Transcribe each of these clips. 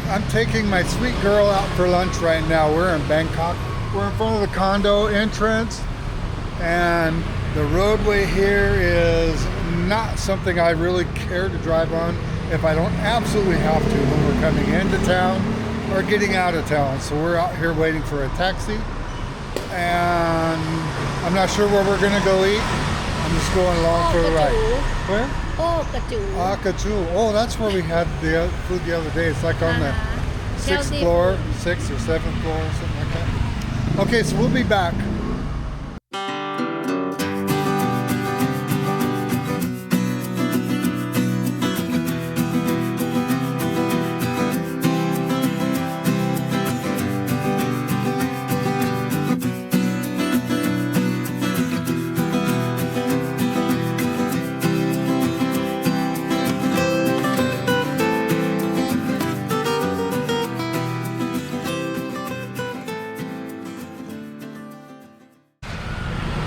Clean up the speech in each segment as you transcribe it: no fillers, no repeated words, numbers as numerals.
I'm taking my sweet girl out for lunch right now. We're in Bangkok. We're in front of the condo entrance, and the roadway here is not something I really care to drive on if I don't absolutely have to when we're coming into town or getting out of town. So we're out here waiting for a taxi, and I'm not sure where we're gonna go eat. I'm just going along for the ride. Where? Ohkajhu. Oh, that's where we had the food the other day. It's like on the 6th floor, 6th or 7th floor, or something like that. Okay, so we'll be back.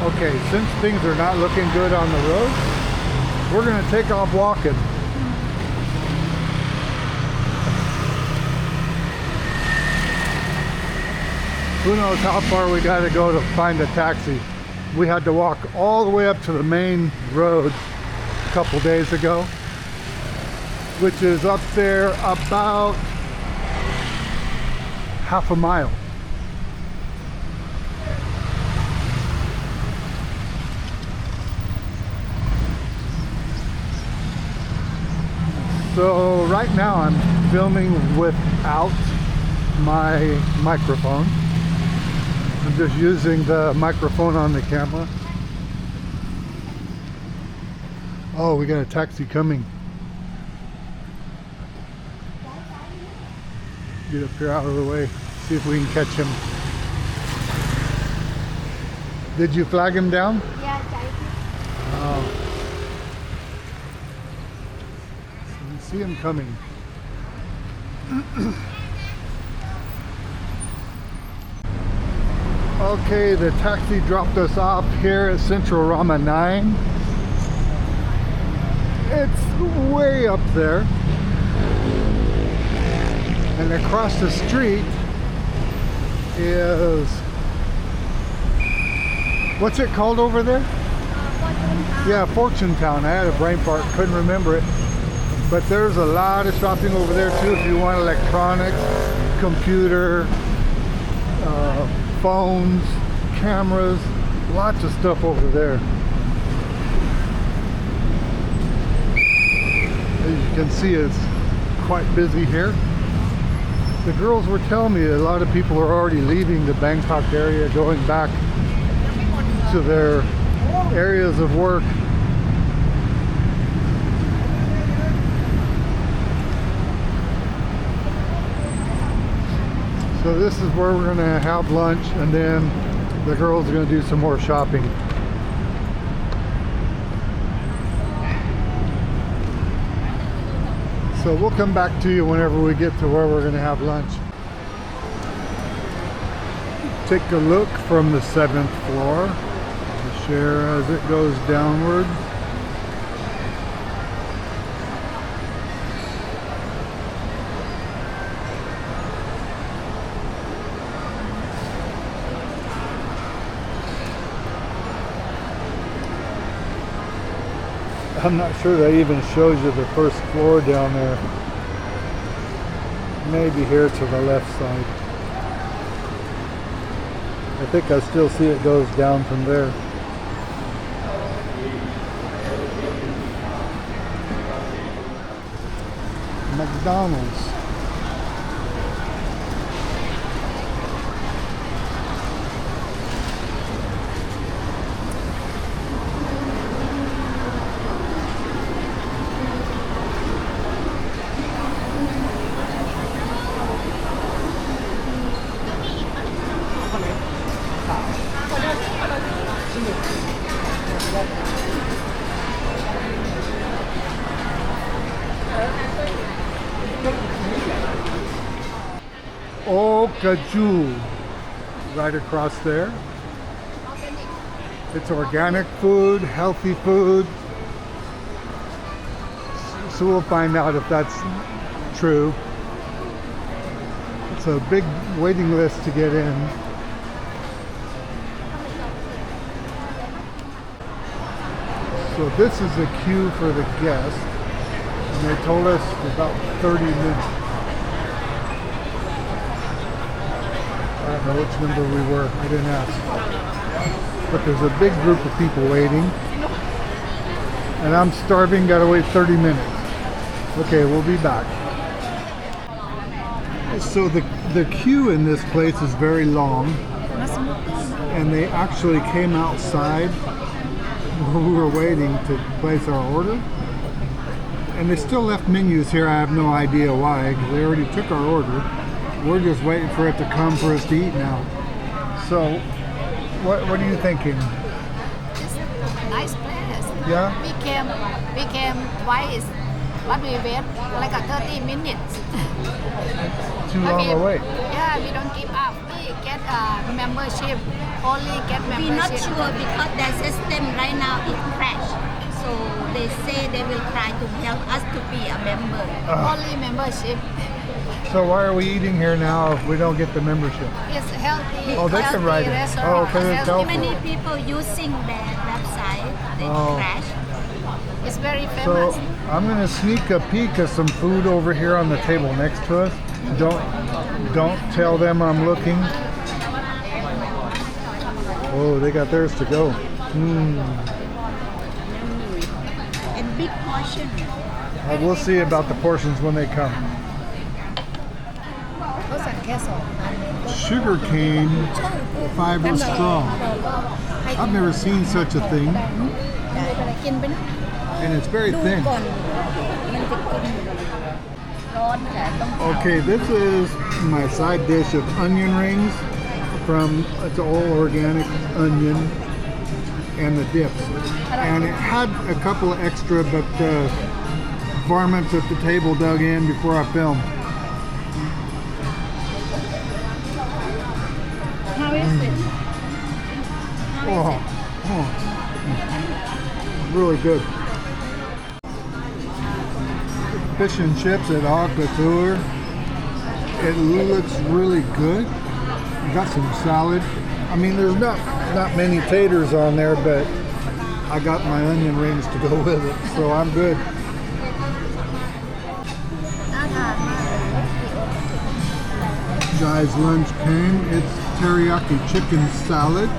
Okay, since things are not looking good on the road, we're going to take off walking. Who knows how far we got to go to find a taxi. We had to walk all the way up to the main road a couple days ago, which is up there about half a mile. So right now I'm filming without my microphone. I'm just using the microphone on the camera. Oh, we got a taxi coming. Get up here out of the way, see if we can catch him. Did you flag him down? Yeah, Oh. See him coming. Okay, the taxi dropped us off here at Central Rama 9. It's way up there. And across the street is, what's it called over there? Yeah, Fortune Town. I had a brain fart, couldn't remember it. But there's a lot of shopping over there too if you want electronics, computer, phones, cameras, lots of stuff over there. As you can see, it's quite busy here. The girls were telling me a lot of people are already leaving the Bangkok area, going back to their areas of work. So this is where we're going to have lunch, and then the girls are going to do some more shopping. So we'll come back to you whenever we get to where we're going to have lunch. Take a look from the 7th floor. The share as it goes downward. I'm not sure that even shows you the first floor down there. Maybe here to the left side. I think I still see it goes down from there. McDonald's. Ohkajhu, right across there. It's organic food, healthy food. So we'll find out if that's true. It's a big waiting list to get in. So this is the queue for the guests, and they told us about 30 minutes. I don't know which number we were, I didn't ask. But there's a big group of people waiting, and I'm starving, gotta wait 30 minutes. Okay, we'll be back. So the queue in this place is very long, and they actually came outside while we were waiting to place our order, and they still left menus here. I have no idea why, because they already took our order. We're just waiting for it to come for us to eat now. So what are you thinking? It's a nice place. Yeah? We came twice, but we wait like a 30 minutes. Too long a wait. Yeah, we don't give up. We get a membership. Only get membership. We're not sure because the system right now is crashed. So they say they will try to help us to be a member. Only membership. So why are we eating here now if we don't get the membership? It's healthy. Oh, they can write it. Oh, because it's healthy. Many people using the website, they crash. It's very So famous. I'm gonna sneak a peek at some food over here on the table next to us. Don't tell them I'm looking. Oh, they got theirs to go. And big portion. We'll see about the portions when they come. Sugar cane fiber straw. I've never seen such a thing. And it's very thin. Okay, this is my side dish of onion rings from, it's all organic onion and the dips. And it had a couple of extra, but varmints at the table dug in before I filmed. How is it? Really good. Fish and chips at Ohkajhu. It looks really good. Got some salad. I mean, there's not many taters on there, but I got my onion rings to go with it, so I'm good. Guys, lunch came. It's teriyaki chicken salad.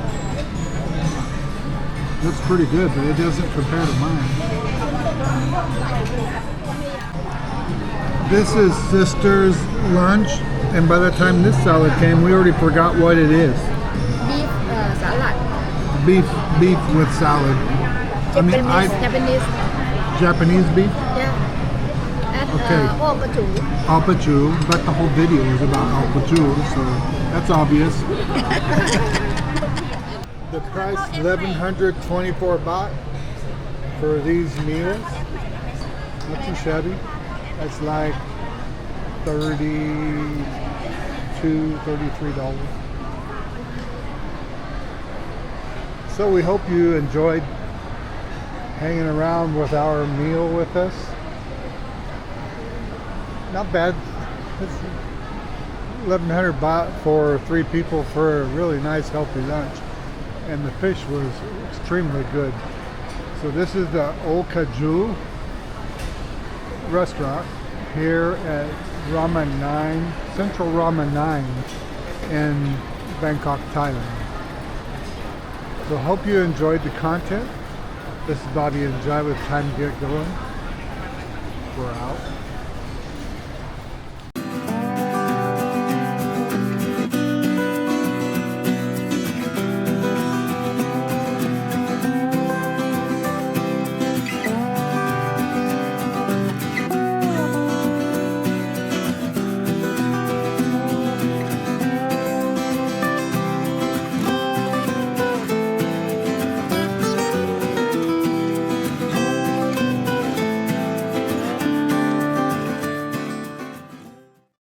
That's pretty good, but it doesn't compare to mine. This is Sister's lunch, and by the time this salad came, we already forgot what it is. Beef salad. Beef with salad. Japanese beef? Yeah. And Okay. Ohkajhu, but the whole video is about Ohkajhu, so that's obvious. The price 1,124 baht for these meals. Not too shabby. That's like $33. So we hope you enjoyed hanging around with our meal with us. Not bad. It's 1,100 baht for 3 people for a really nice healthy lunch. And the fish was extremely good. So this is the Ohkajhu Restaurant here at Rama 9, Central Rama 9 in Bangkok, Thailand. So hope you enjoyed the content. This is Bobby and Jai with time to get going. We're out.